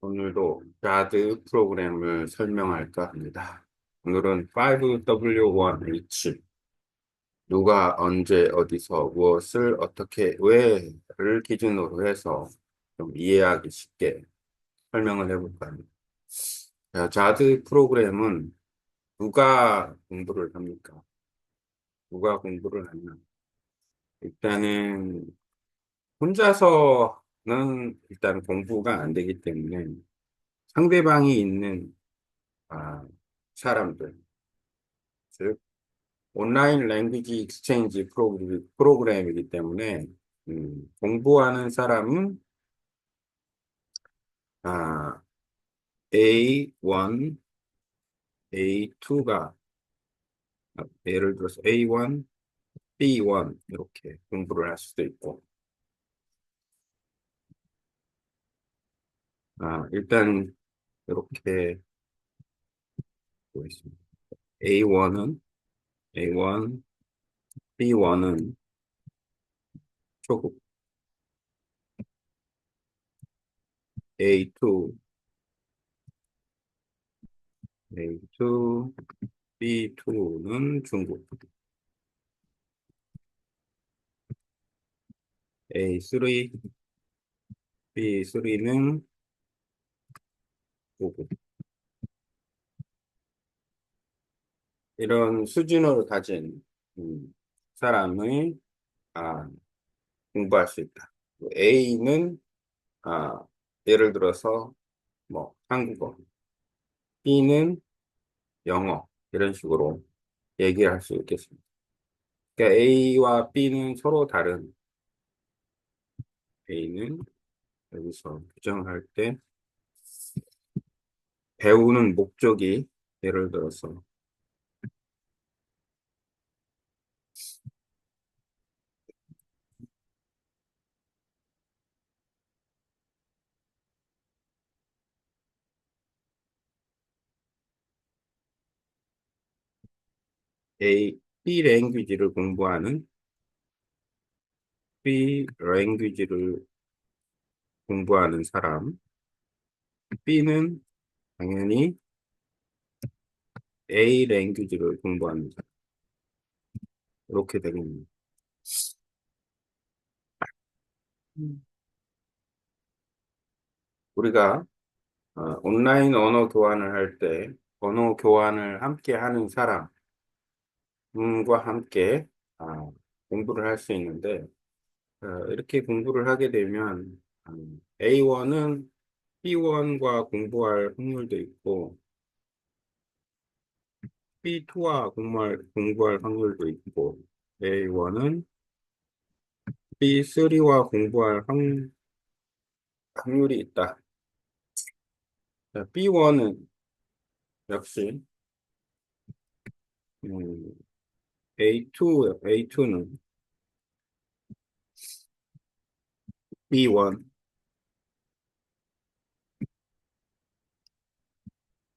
오늘도 자드 프로그램을 설명할까 합니다. 오늘은 5W1H 누가 언제 어디서 무엇을 어떻게 왜를 기준으로 해서 좀 이해하기 쉽게 설명을 해볼까 합니다. 자, 자드 프로그램은 누가 공부를 합니까? 누가 공부를 하냐? 일단은 혼자서는 일단 공부가 안 되기 때문에 상대방이 있는 아, 사람들, 즉 온라인 랭귀지 익스체인지 프로그램이기 때문에 공부하는 사람은 아, A1, A2가 예를 들어서 A1, B1 이렇게 공부를 할 수도 있고 일단 이렇게 보겠습니다. A1, B1은 초급, A2, A2, B2는 중급, A3, B3는 고급. 이런 수준을 가진 사람의 아, 공부할 수 있다. A는 아, 예를 들어서 뭐 한국어, B는 영어 이런 식으로 얘기할 수 있겠습니다. 그러니까 A와 B는 서로 다른 A는 여기서 규정할 때 배우는 목적이 예를 들어서 B 랭귀지를 공부하는 B 랭귀지를 공부하는 사람, B는 당연히 A 랭귀지를 공부하는 사람 이렇게 되겠습니다. 음. 우리가 온라인 언어 교환을 할 때 언어 교환을 함께 하는 사람과 함께 공부를 할 수 있는데 이렇게 공부를 하게 되면 A1은 B1과 공부할 확률도 있고 B2와 공부할 확률도 있고 A1은 B3와 공부할 확률이 있다. B1은 역시 A2는 B1,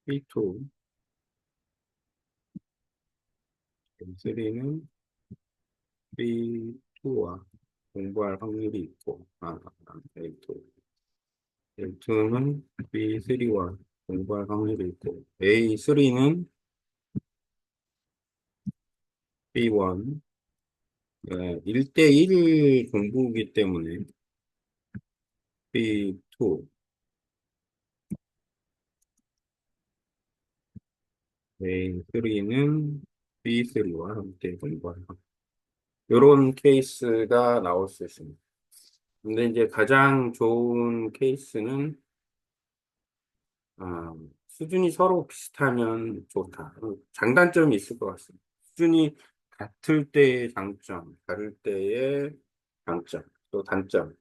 B2, B3는 B2와 공부할 확률이 있고, A2. A2는 B3와 공부할 확률이 있고, A3는 B1, 1대1 공부이기 때문에 B2, A3는 B3와 함께 공부할 확률. 이런 케이스가 나올 수 있습니다. 근데 이제 가장 좋은 케이스는 수준이 서로 비슷하면 좋다. 장단점이 있을 것 같습니다. 수준이 같을 때의 장점, 다를 때의 장점, 또 단점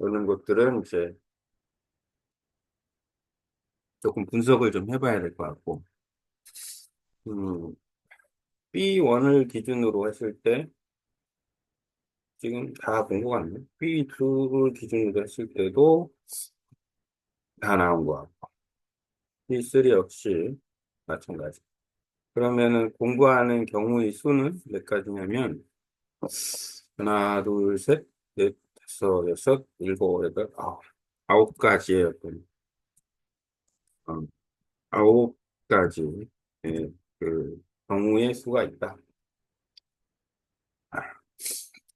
이런 것들은 이제 조금 분석을 좀 해봐야 될 것 같고 음, B1을 기준으로 했을 때 지금 다 본 것 같네. B2를 기준으로 했을 때도 다 나온 것 같고 B3 역시 마찬가지. 그러면은 공부하는 경우의 수는 몇 가지냐면 하나, 둘, 셋, 넷, 다섯, 여섯, 일곱, 여덟, 아홉 가지의 어떤 어, 아홉 가지 그 경우의 수가 있다.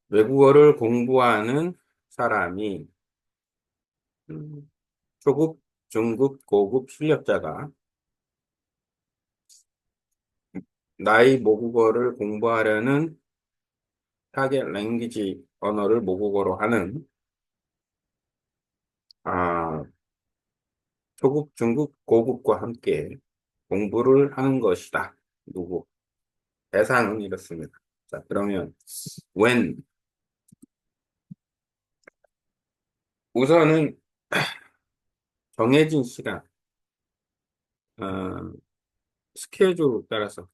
외국어를 공부하는 사람이 음, 초급, 중급, 고급 실력자가 나의 모국어를 공부하려는 타겟 랭귀지 언어를 모국어로 하는 아, 초급, 중급, 고급과 함께 공부를 하는 것이다. 누구? 대상은 이렇습니다. 자, 그러면 when 우선은 정해진 시간, 어, 스케줄에 따라서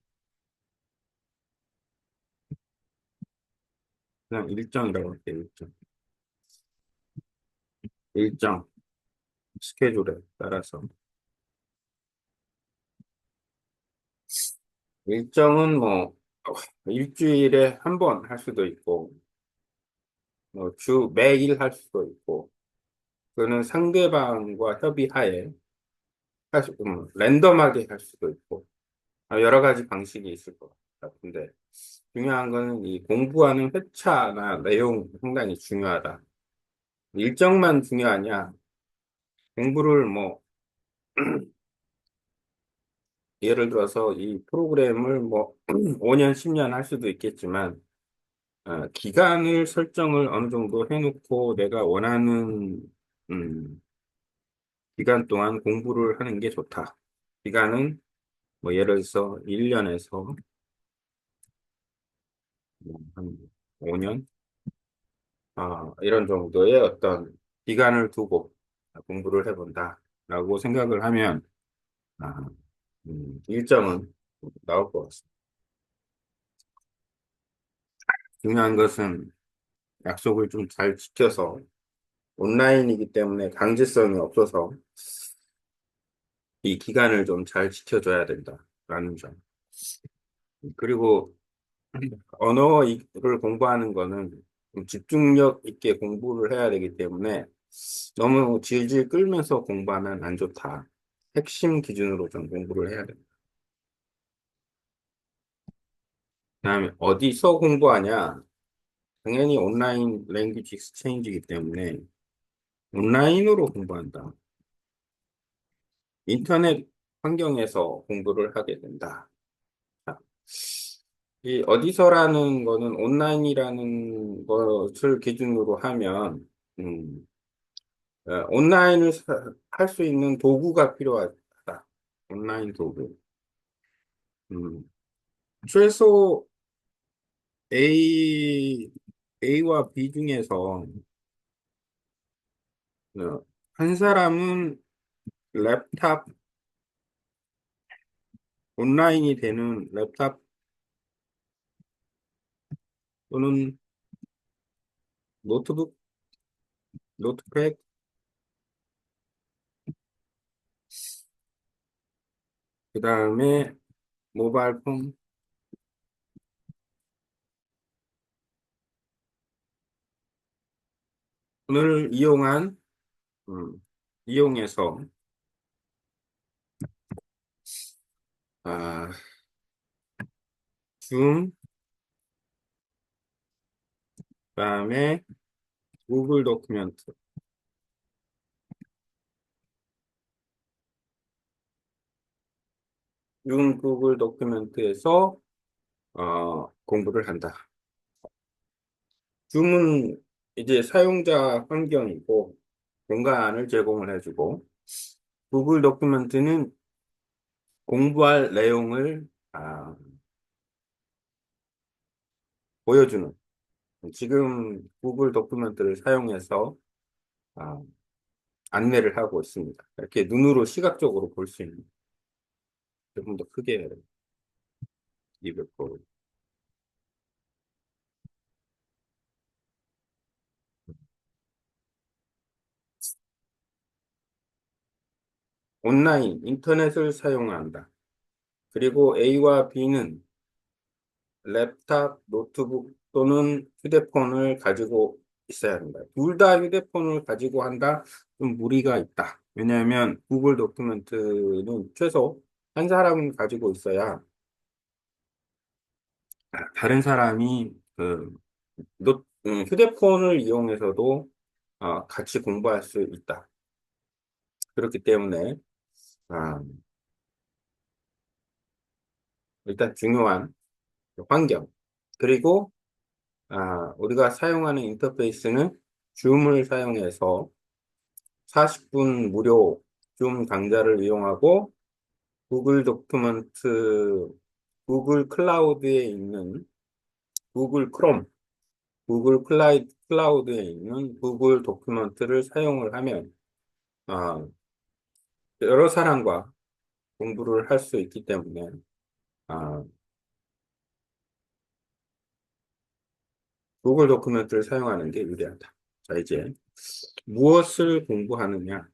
그냥 일정이라고 할게요. 일정, 스케줄에 따라서 일정은 뭐 일주일에 한 번 할 수도 있고 뭐 주 매일 할 수도 있고 그거는 상대방과 협의하에 랜덤하게 할 수도 있고 여러 가지 방식이 있을 것 같은데 중요한 거는 이 공부하는 회차나 내용 상당히 중요하다. 일정만 중요하냐? 공부를 뭐 예를 들어서 이 프로그램을 뭐 5년, 10년 할 수도 있겠지만 기간을 설정을 어느 정도 해놓고 내가 원하는 음, 기간 동안 공부를 하는 게 좋다. 기간은 뭐 예를 들어서 1년에서 한 5년 이런 정도의 어떤 기간을 두고 공부를 해본다라고 생각을 하면 아, 일정은 나올 것 같습니다. 중요한 것은 약속을 좀 잘 지켜서 온라인이기 때문에 강제성이 없어서 이 기간을 좀 잘 지켜줘야 된다라는 점. 그리고 언어를 공부하는 거는 좀 집중력 있게 공부를 해야 되기 때문에 너무 질질 끌면서 공부하면 안 좋다. 핵심 기준으로 좀 공부를 해야 된다. 그다음에 어디서 공부하냐? 당연히 온라인 랭귀지 익스체인지이기 때문에 온라인으로 공부한다. 인터넷 환경에서 공부를 하게 된다. 자, 이 어디서라는 거는 온라인이라는 것을 기준으로 하면 온라인을 할 수 있는 도구가 필요하다. 온라인 도구. 음, 최소 A와 B 중에서 한 사람은 랩탑, 온라인이 되는 랩탑 또는 노트북, 노트패드, 그 다음에 모바일 폰을 음, 이용해서, 아, 줌, 그 다음에 구글 도큐멘트, 줌 구글 도큐멘트에서 공부를 한다. 줌은 이제 사용자 환경이고 공간을 제공을 해주고 구글 도큐멘트는 공부할 내용을 보여주는 지금 구글 도큐멘트를 사용해서 아, 안내를 하고 있습니다. 이렇게 눈으로 시각적으로 볼 수 있는 조금 더 크게 입을 온라인 인터넷을 사용한다. 그리고 A와 B는 랩탑, 노트북 또는 휴대폰을 가지고 있어야 된다. 둘 다 휴대폰을 가지고 한다? 좀 무리가 있다. 왜냐하면 구글 도큐멘트는 최소 한 사람은 가지고 있어야 다른 사람이 휴대폰을 이용해서도 같이 공부할 수 있다. 그렇기 때문에 아, 일단 중요한 환경. 그리고 우리가 사용하는 인터페이스는 줌을 사용해서 40분 무료 줌 강좌를 이용하고 구글 도큐멘트, 구글 클라우드에 있는 구글 크롬, 클라우드에 있는 구글 도큐멘트를 사용을 하면 아, 여러 사람과 공부를 할 수 있기 때문에 아, 구글 도큐멘트를 사용하는 게 유리하다. 자, 이제 무엇을 공부하느냐?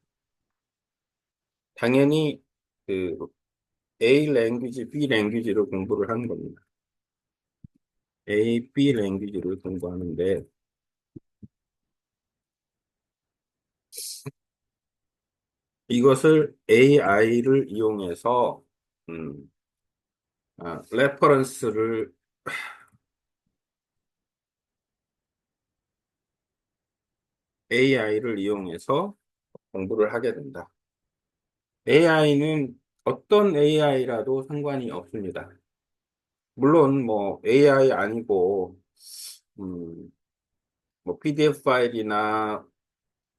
당연히 그 A 랭귀지, B 랭귀지를 공부를 하는 겁니다. A, B 랭귀지를 공부하는데 이것을 AI를 이용해서 음, 레퍼런스를 AI를 이용해서 공부를 하게 된다. AI는 어떤 AI라도 상관이 없습니다. 물론 뭐 AI 아니고 음, 뭐 PDF 파일이나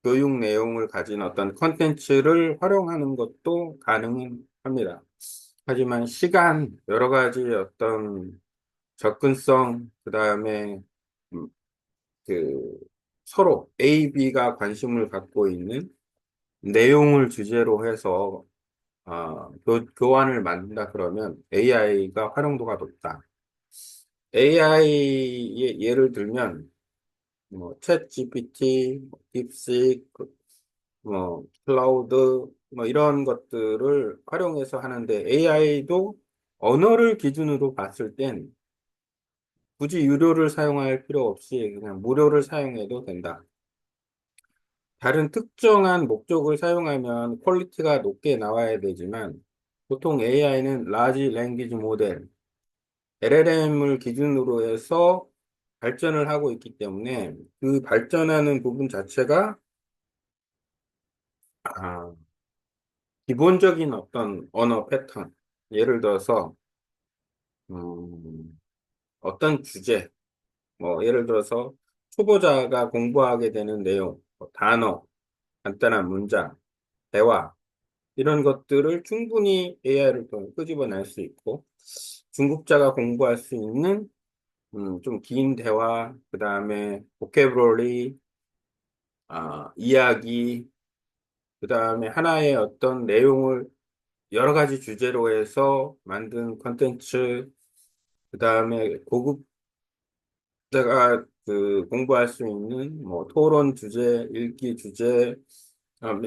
교육 내용을 가진 어떤 컨텐츠를 활용하는 것도 가능합니다. 하지만 시간, 여러 가지 어떤 접근성, 그 다음에 그 서로 A, B가 관심을 갖고 있는 내용을 주제로 해서 교환을 만든다 그러면 AI가 활용도가 높다. AI의 예를 들면 챗 GPT, 딥식, 클라우드 이런 것들을 활용해서 하는데 AI도 언어를 기준으로 봤을 땐 굳이 유료를 사용할 필요 없이 그냥 무료를 사용해도 된다. 다른 특정한 목적을 사용하면 퀄리티가 높게 나와야 되지만 보통 AI는 라지 랭귀지 모델, LLM을 기준으로 해서 발전을 하고 있기 때문에 그 발전하는 부분 자체가 아, 기본적인 어떤 언어 패턴, 예를 들어서 음, 어떤 주제, 뭐 예를 들어서 초보자가 공부하게 되는 내용, 뭐 단어, 간단한 문장, 대화 이런 것들을 충분히 AI를 통해 끄집어낼 수 있고 중급자가 공부할 수 있는 좀 긴 대화, 그 다음에 보케브러리, 이야기, 그 다음에 하나의 어떤 내용을 여러 가지 주제로 해서 만든 컨텐츠, 그 다음에 고급자가 공부할 수 있는 뭐 토론 주제, 읽기 주제,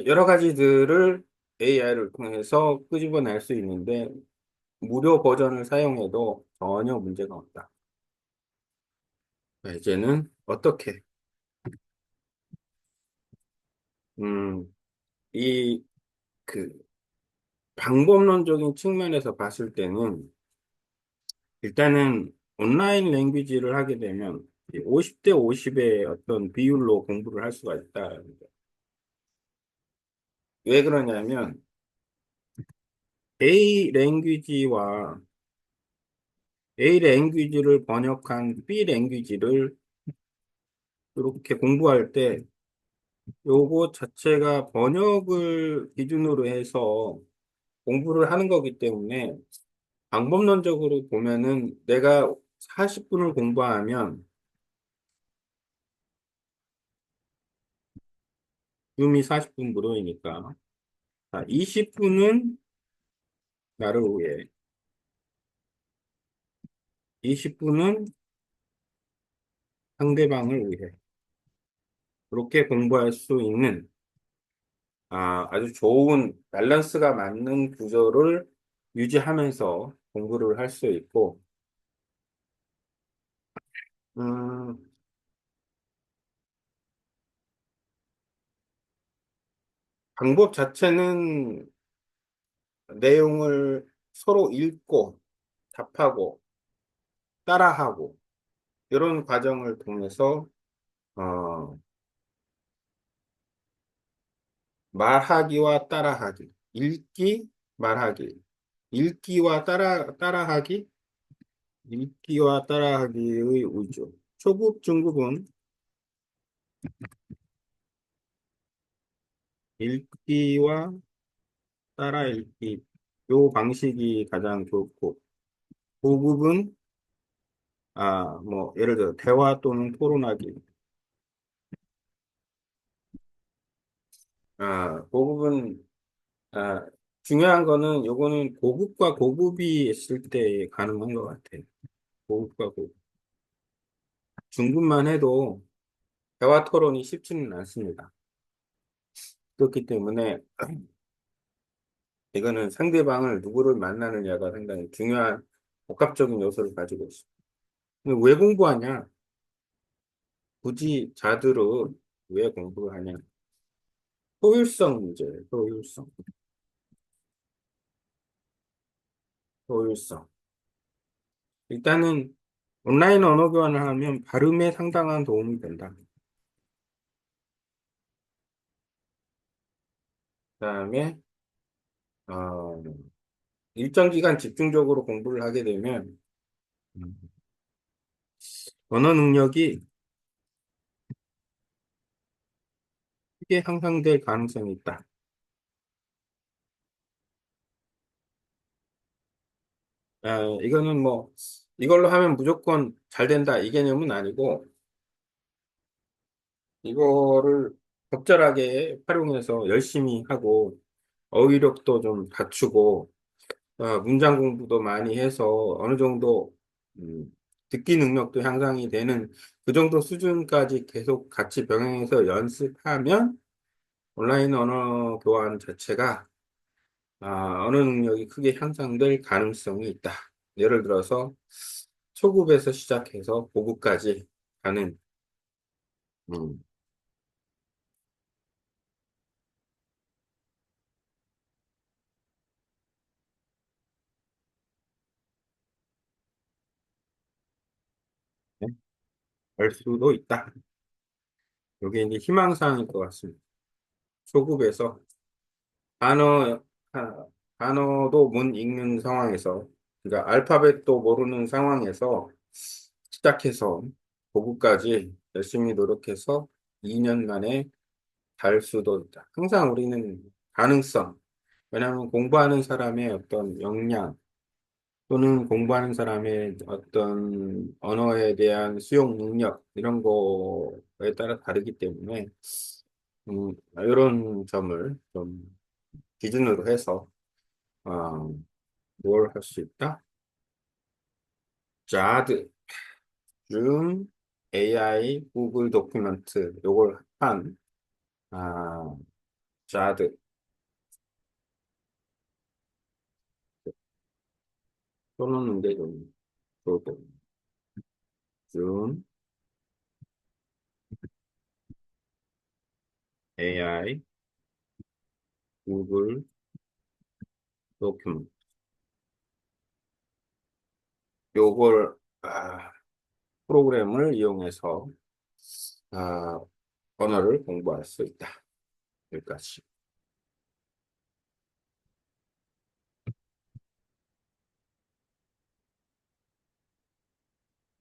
여러 가지들을 AI를 통해서 끄집어낼 수 있는데 무료 버전을 사용해도 전혀 문제가 없다. 자, 이제는 어떻게 음, 이 그 방법론적인 측면에서 봤을 때는 일단은 온라인 랭귀지를 하게 되면 50대 50의 어떤 비율로 공부를 할 수가 있다. 왜 그러냐면 A 랭귀지와 A 랭귀지를 번역한 B 랭귀지를 이렇게 공부할 때 요거 자체가 번역을 기준으로 해서 공부를 하는 거기 때문에 방법론적으로 보면은 내가 40분을 공부하면 줌이 40분 무료이니까 20분은 나를 위해 20분은 상대방을 위해 그렇게 공부할 수 있는 아주 좋은 밸런스가 맞는 구조를 유지하면서 공부를 할 수 있고 음, 방법 자체는 내용을 서로 읽고 답하고 따라하고 이런 과정을 통해서 어, 말하기와 따라하기, 읽기, 말하기, 읽기와 따라하기, 읽기와 따라하기의 우주. 초급, 중급은 읽기와 따라 읽기, 요 방식이 가장 좋고, 고급은 뭐 예를 들어 대화 또는 토론하기. 고급은 아, 중요한 거는 요거는 고급과 고급이 있을 때 가능한 것 같아요. 고급과 고급. 중급만 해도 대화 토론이 쉽지는 않습니다. 그렇기 때문에 이거는 상대방을 누구를 만나느냐가 상당히 중요한 복합적인 요소를 가지고 있습니다. 근데 왜 공부하냐? 굳이 자들은 왜 공부를 하냐? 효율성 문제예요. 효율성. 효율성. 일단은 온라인 언어 교환을 하면 발음에 상당한 도움이 된다. 그다음에 어, 일정 기간 집중적으로 공부를 하게 되면 음, 언어 능력이 크게 향상될 가능성이 있다. 이거는 뭐 이걸로 하면 무조건 잘 된다 이 개념은 아니고 이거를 적절하게 활용해서 열심히 하고 어휘력도 좀 갖추고 문장 공부도 많이 해서 어느 정도 듣기 능력도 향상이 되는 그 정도 수준까지 계속 같이 병행해서 연습하면 온라인 언어 교환 자체가 언어 능력이 크게 향상될 가능성이 있다. 예를 들어서 초급에서 시작해서 고급까지 가는 음, 네, 할 수도 있다. 이게 이제 희망사항일 것 같습니다. 초급에서 단어, 단어도 못 읽는 상황에서, 그러니까 알파벳도 모르는 상황에서 시작해서 고급까지 열심히 노력해서 2년 만에 달 수도 있다. 항상 우리는 가능성, 왜냐하면 공부하는 사람의 어떤 역량 또는 공부하는 사람의 어떤 언어에 대한 수용 능력 이런 거에 따라 다르기 때문에 이런 점을 좀 기준으로 해서 어, 뭘 할 수 있다? 자드, 줌, AI, 구글 도큐멘트 요걸 한 아, 자드 써놓는데 좀 좋을 거 줌, AI, 구글 도큐멘트 요걸 프로그램을 이용해서 아, 언어를 공부할 수 있다. 여기까지.